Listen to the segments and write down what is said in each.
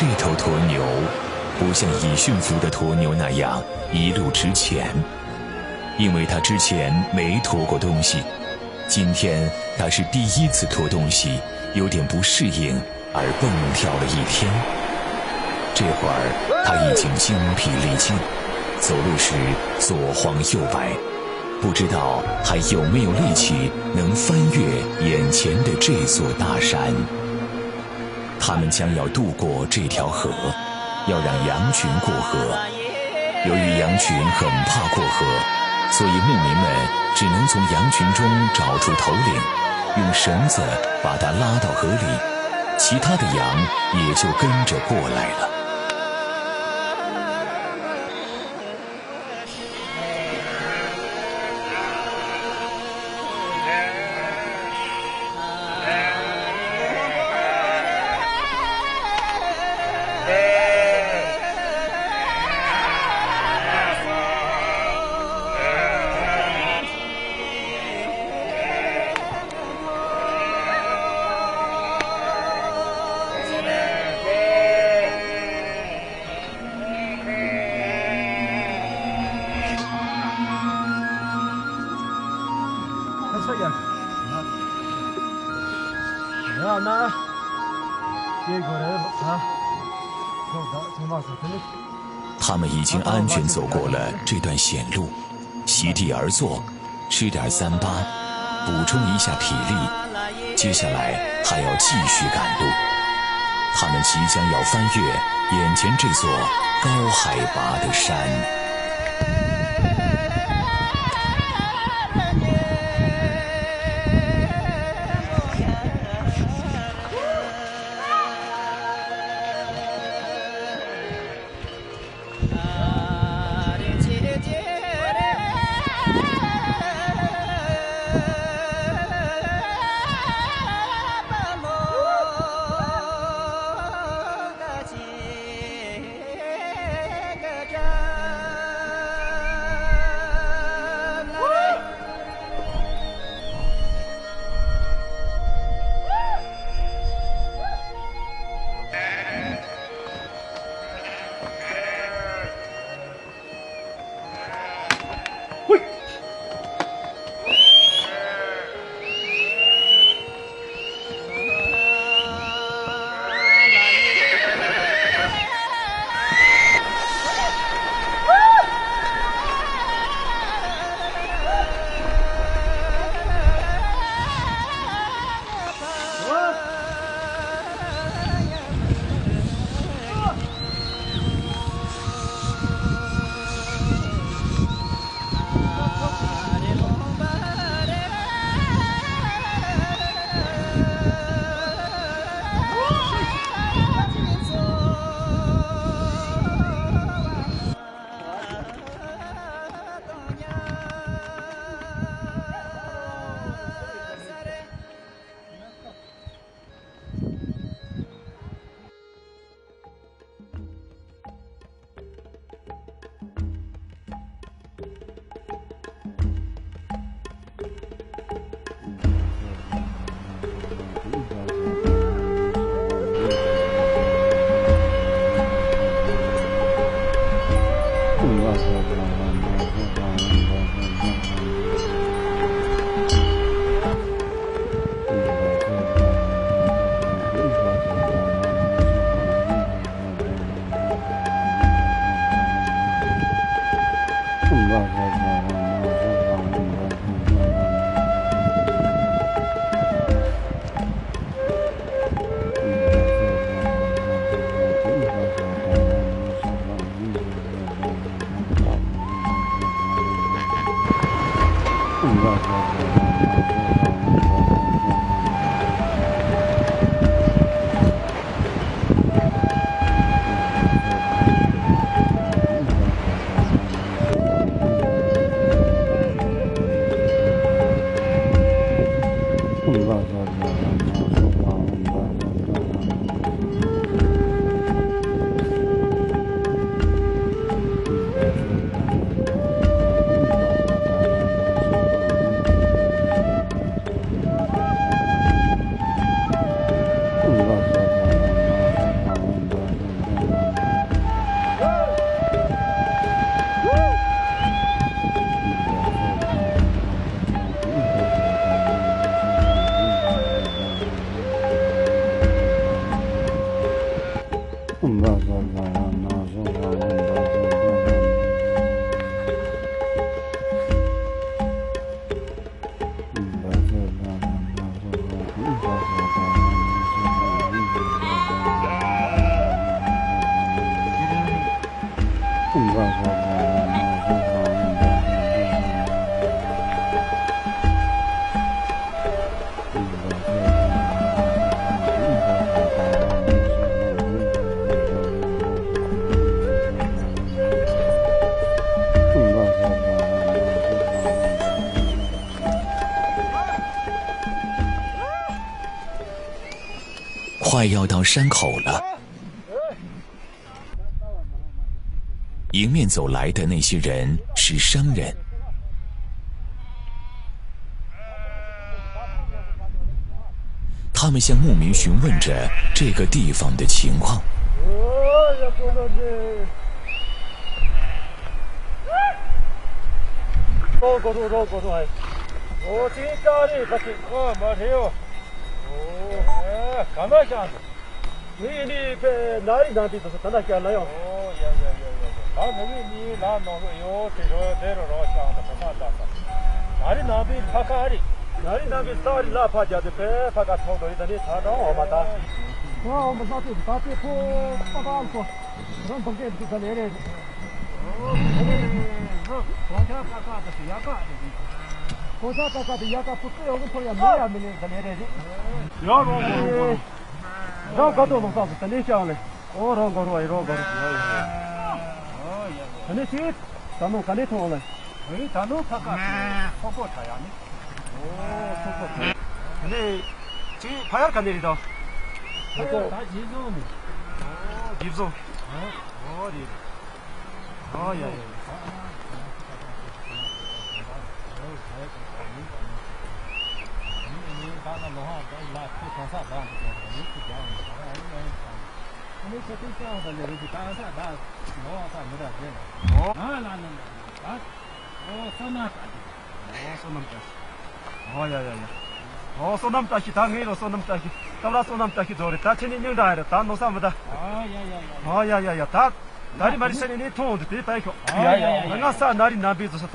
这头驼牛不像已驯服的驼牛那样一路直前，因为它之前没驮过东西，今天它是第一次驮东西，有点不适应而蹦跳了一天。这会儿它已经精疲力尽，走路时左晃右摆，不知道还有没有力气能翻越眼前的这座大山。他们将要渡过这条河，要让羊群过河。由于羊群很怕过河，所以牧民们只能从羊群中找出头领，用绳子把它拉到河里，其他的羊也就跟着过来了。他们已经安全走过了这段险路，席地而坐，吃点三八，补充一下体力，接下来还要继续赶路。他们即将要翻越眼前这座高海拔的山。快要到山口了，迎面走来的那些人是商人，他们向牧民询问着这个地方的情况。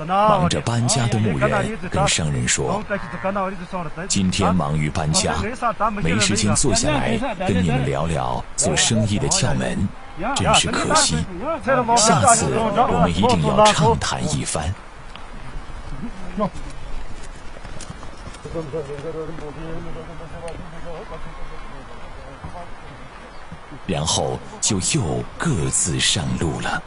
忙着搬家的牧人跟商人说：“今天忙于搬家，没时间坐下来跟你们聊聊做生意的窍门，真是可惜。下次我们一定要畅谈一番。”然后就又各自上路了。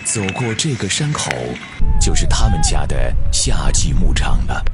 走过这个山口，就是他们家的夏季牧场了。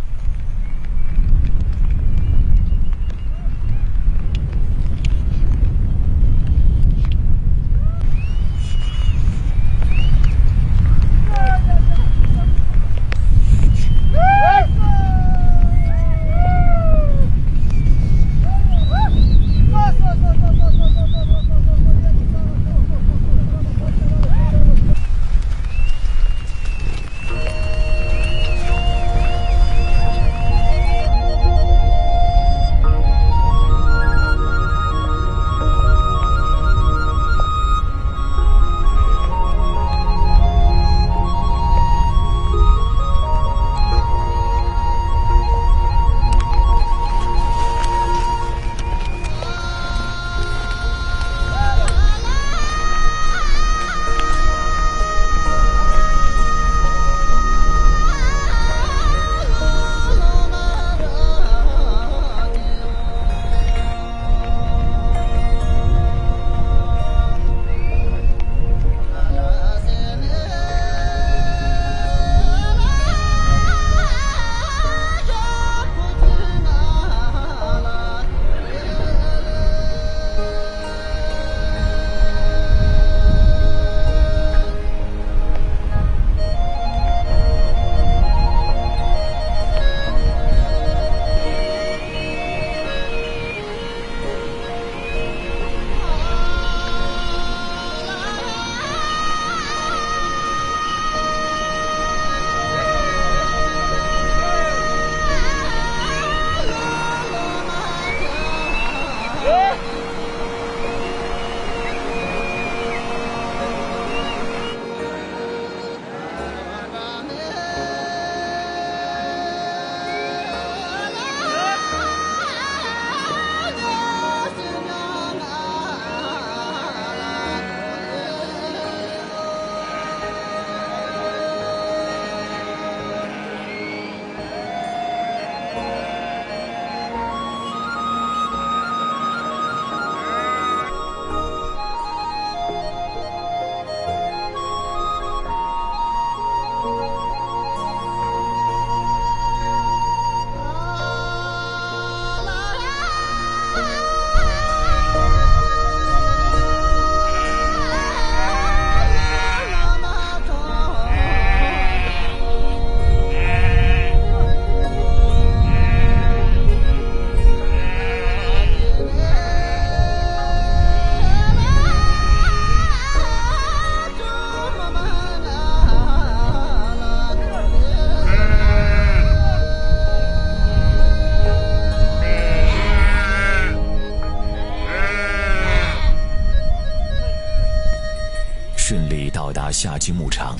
达夏季牧场。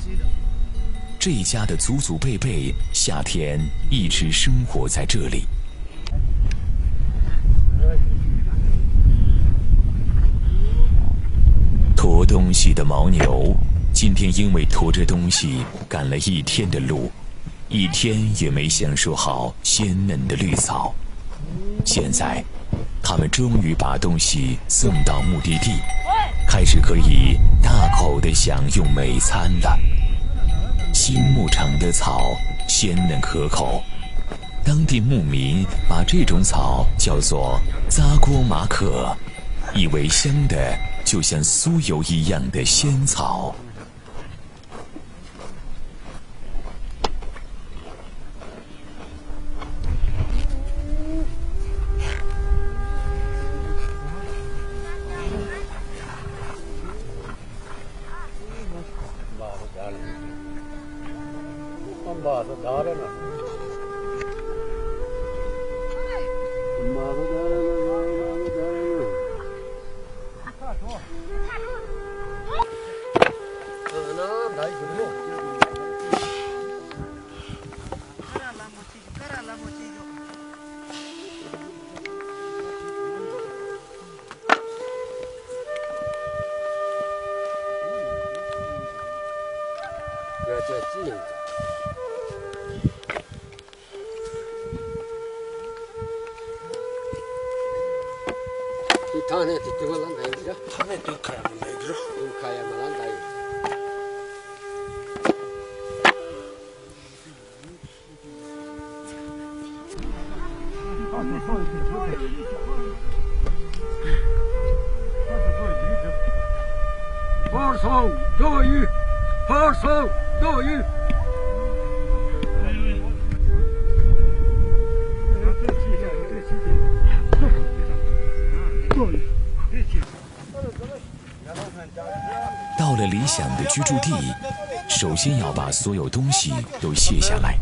这一家的祖祖辈辈夏天一直生活在这里。驮东西的牦牛，今天因为驮着东西赶了一天的路，一天也没享受好鲜嫩的绿草。现在，他们终于把东西送到目的地，开始可以大口地享用美餐了。新牧场的草鲜嫩可口，当地牧民把这种草叫做扎锅马可，意为香的就像酥油一样的仙草。到了理想的居住地，首先要把所有东西都卸下来，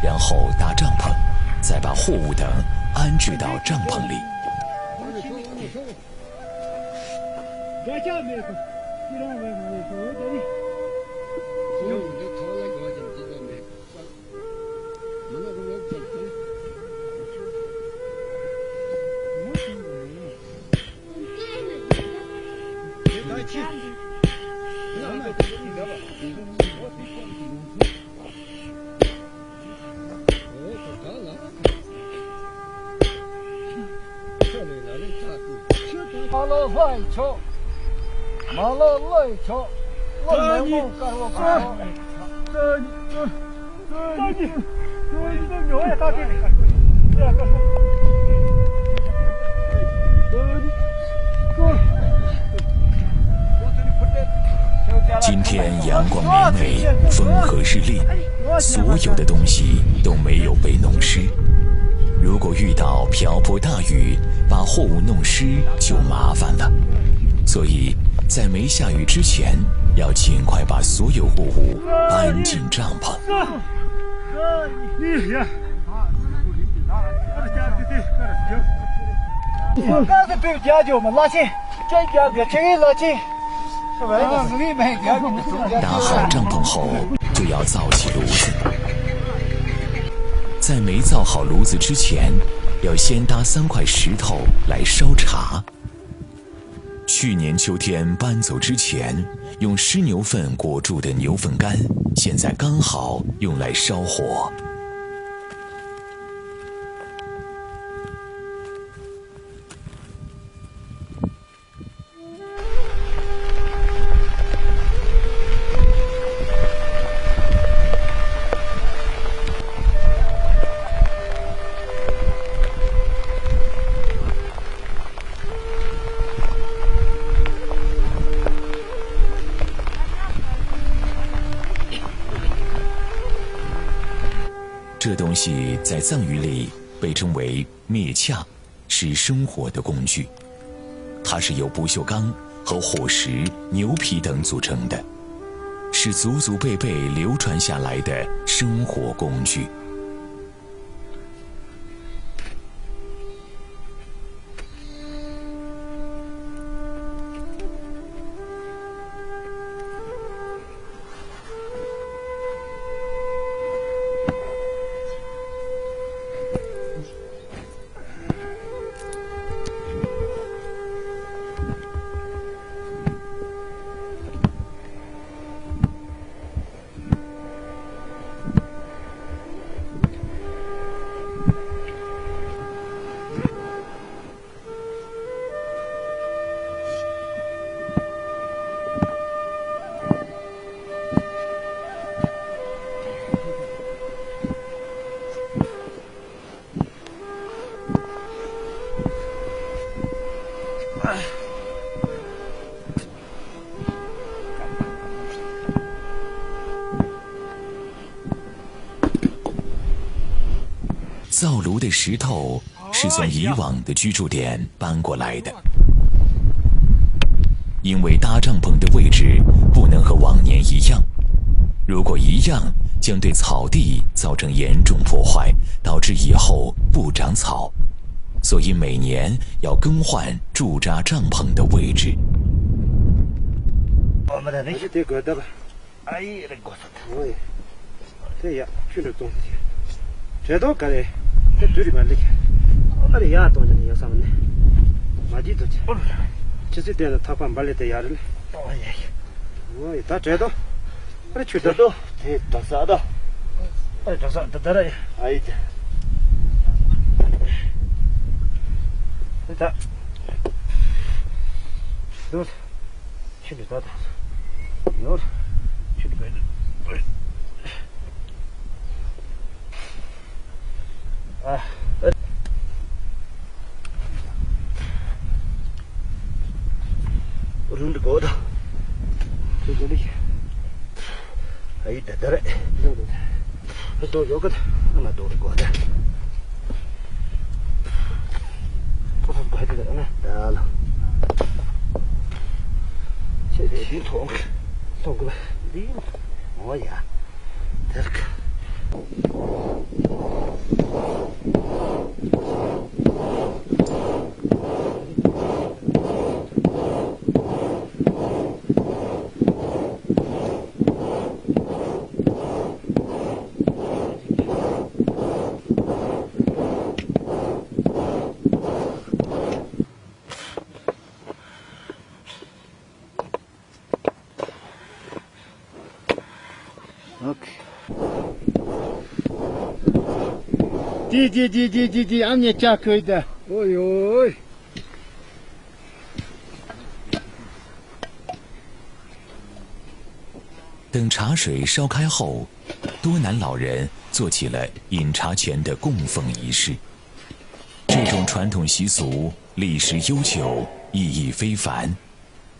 然后搭帐篷，再把货物等安置到帐篷里。今天阳光明媚，风和日丽，所有的东西都没有被弄湿。如果遇到瓢泼大雨，把货物弄湿就麻烦了。所以在没下雨之前，要尽快把所有货物搬进帐篷。搭好帐篷后，就要造起炉子。在没造好炉子之前，要先搭3块石头来烧茶。去年秋天搬走之前，用湿牛粪裹住的牛粪干，现在刚好用来烧火。这东西在藏语里被称为灭恰，是生火的工具。它是由不锈钢和火石、牛皮等组成的，是祖祖辈辈流传下来的生火工具。灶炉的石头是从以往的居住点搬过来的，因为搭帐篷的位置不能和往年一样，如果一样，将对草地造成严重破坏，导致以后不长草，所以每年要更换驻扎帐篷的位置。我们的那些得搁的吧？哎呀，那我操！这呀，去了东西，这都搁的，这嘴里面那个，我的牙东西要啥么呢？马地都去，这是点的他管把里的牙了。哎呀，我一打这都，我去的都，这打啥的？哎，打啥打了？哎呀，这打，都是，去的打的。有了，去里边的，哎，我扔着高的，这里，哎，得嘞，这都有个的，那多的高的，我说快点的，得了，现在挺痛快。送过来，我呀，这个。滴，俺也加可以的。哦呦！等茶水烧开后，多南老人做起了饮茶前的供奉仪式。这种传统习俗历史悠久，意义非凡，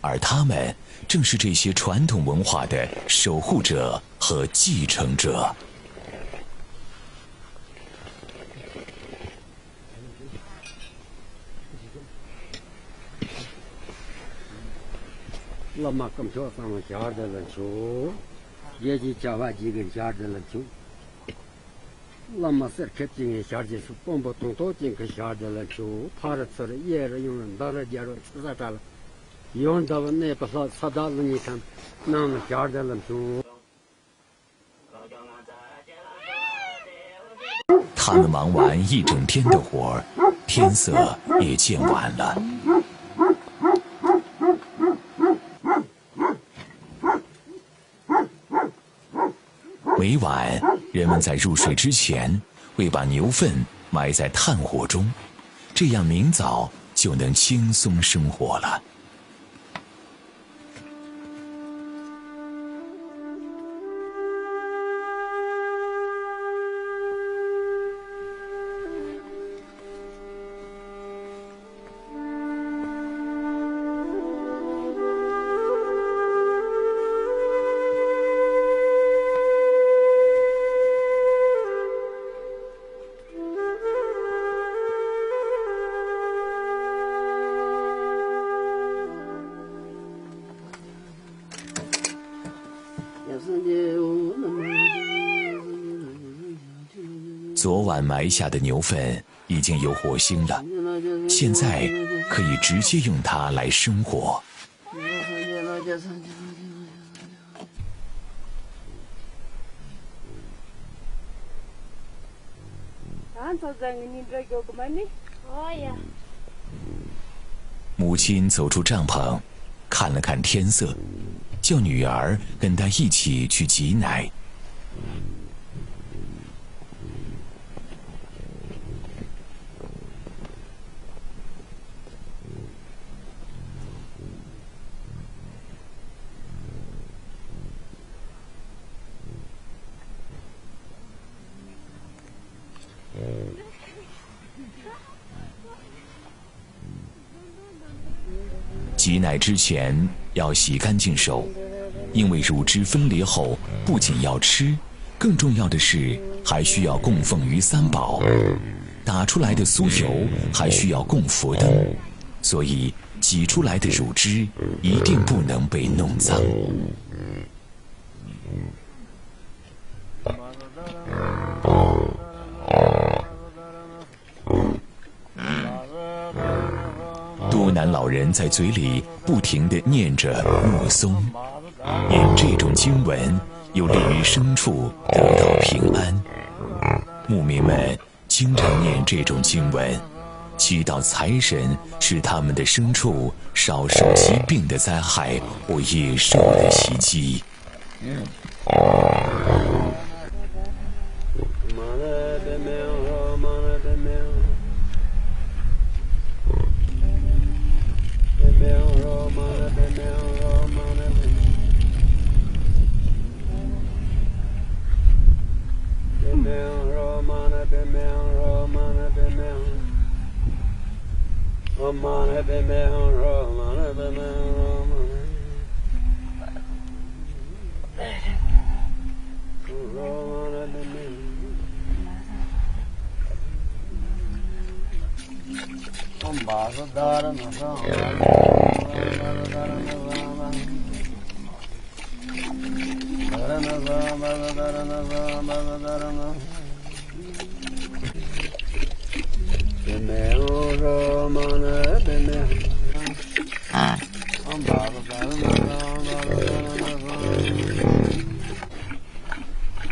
而他们正是这些传统文化的守护者和继承者。老妈跟小三们下的了球，也就加完几个下的了球。老妈是肯定下的是蹦蹦动动进个下的了球，爬着吃了也是用人到了家了吃啥了，用到了那不少吃到了你看，那么下的了球。他们忙完一整天的活儿，天色也渐晚了。每晚，人们在入睡之前会把牛粪埋在炭火中，这样明早就能轻松生活了。昨晚埋下的牛粪已经有火星了，现在可以直接用它来生火。母亲走出帐篷，看了看天色，叫女儿跟她一起去挤奶。挤奶之前要洗干净手，因为乳汁分离后不仅要吃，更重要的是，还需要供奉于三宝。打出来的酥油还需要供佛灯，所以挤出来的乳汁一定不能被弄脏。多南老人在嘴里不停地念着默诵，念这种经文有利于牲畜得到平安。牧民们经常念这种经文，祈祷财神使他们的牲畜少受疾病的灾害或野兽的袭击。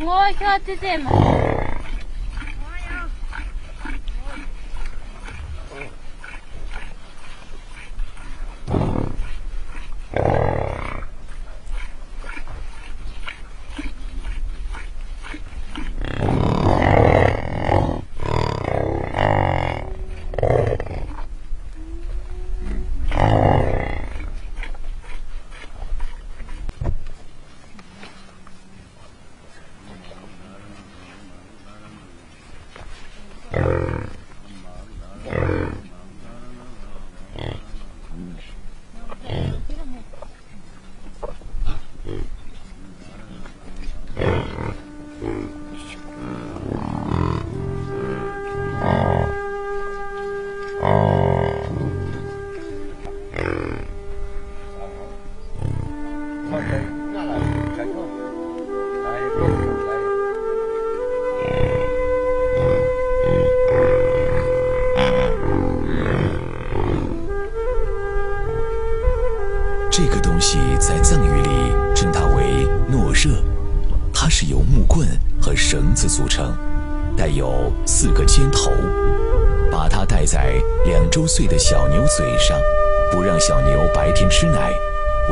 我晓得在嘛。这个东西在藏语里称它为诺舍，它是由木棍和绳子组成，带有4个尖头，把它戴在2周岁的小牛嘴上，不让小牛白天吃奶，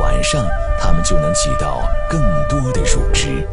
晚上它们就能挤到更多的乳汁。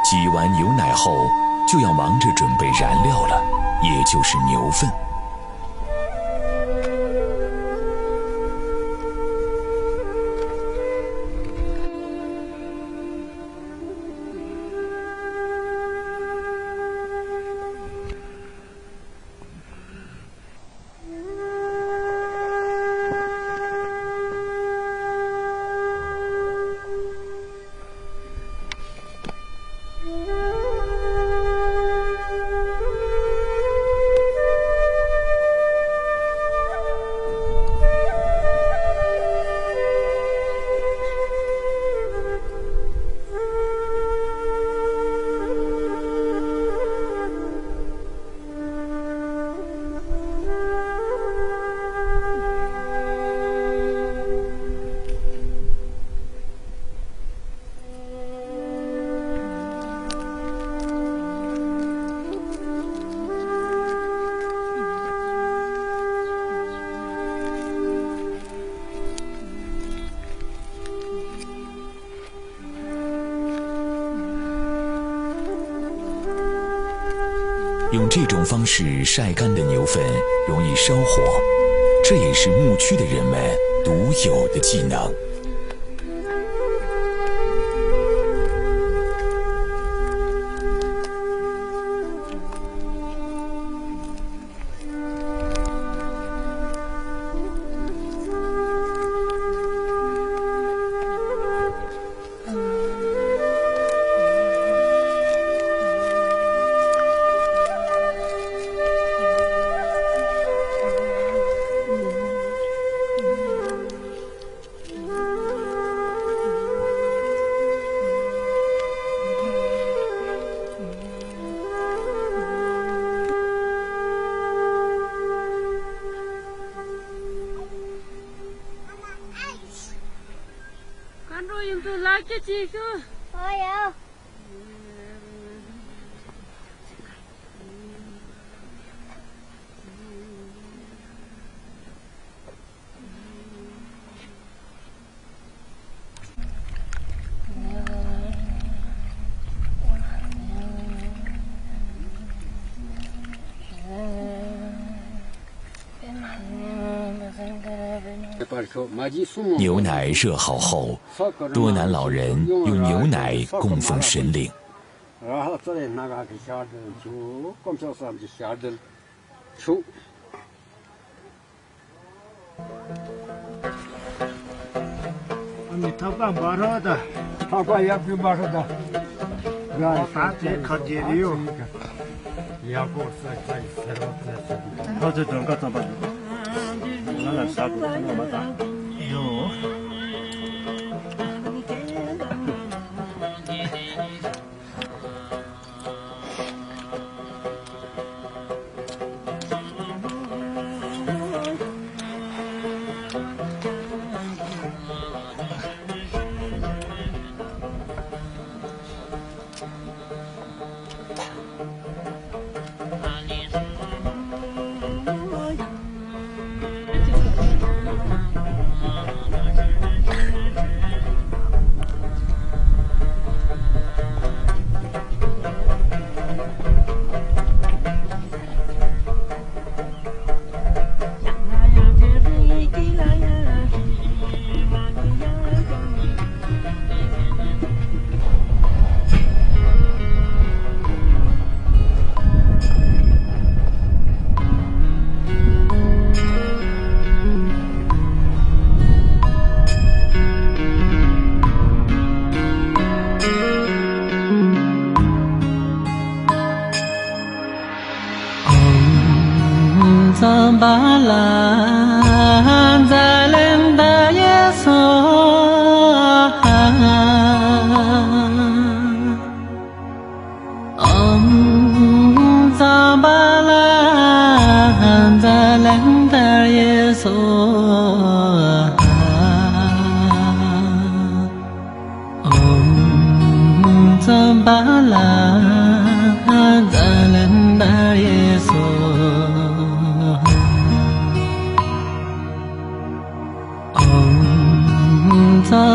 挤完牛奶后，就要忙着准备燃料了，也就是牛粪。用这种方式晒干的牛粪容易烧火，这也是牧区的人们独有的技能。牛奶热好后，多南老人用牛奶供奉神灵。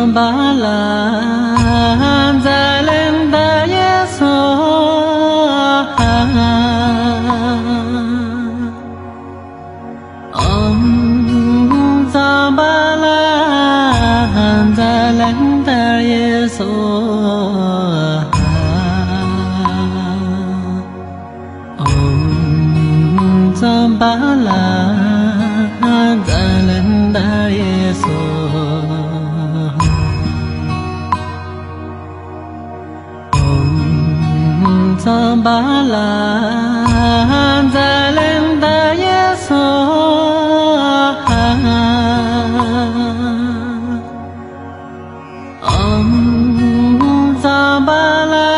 Bala, Zalenda Yeso. Om Zambala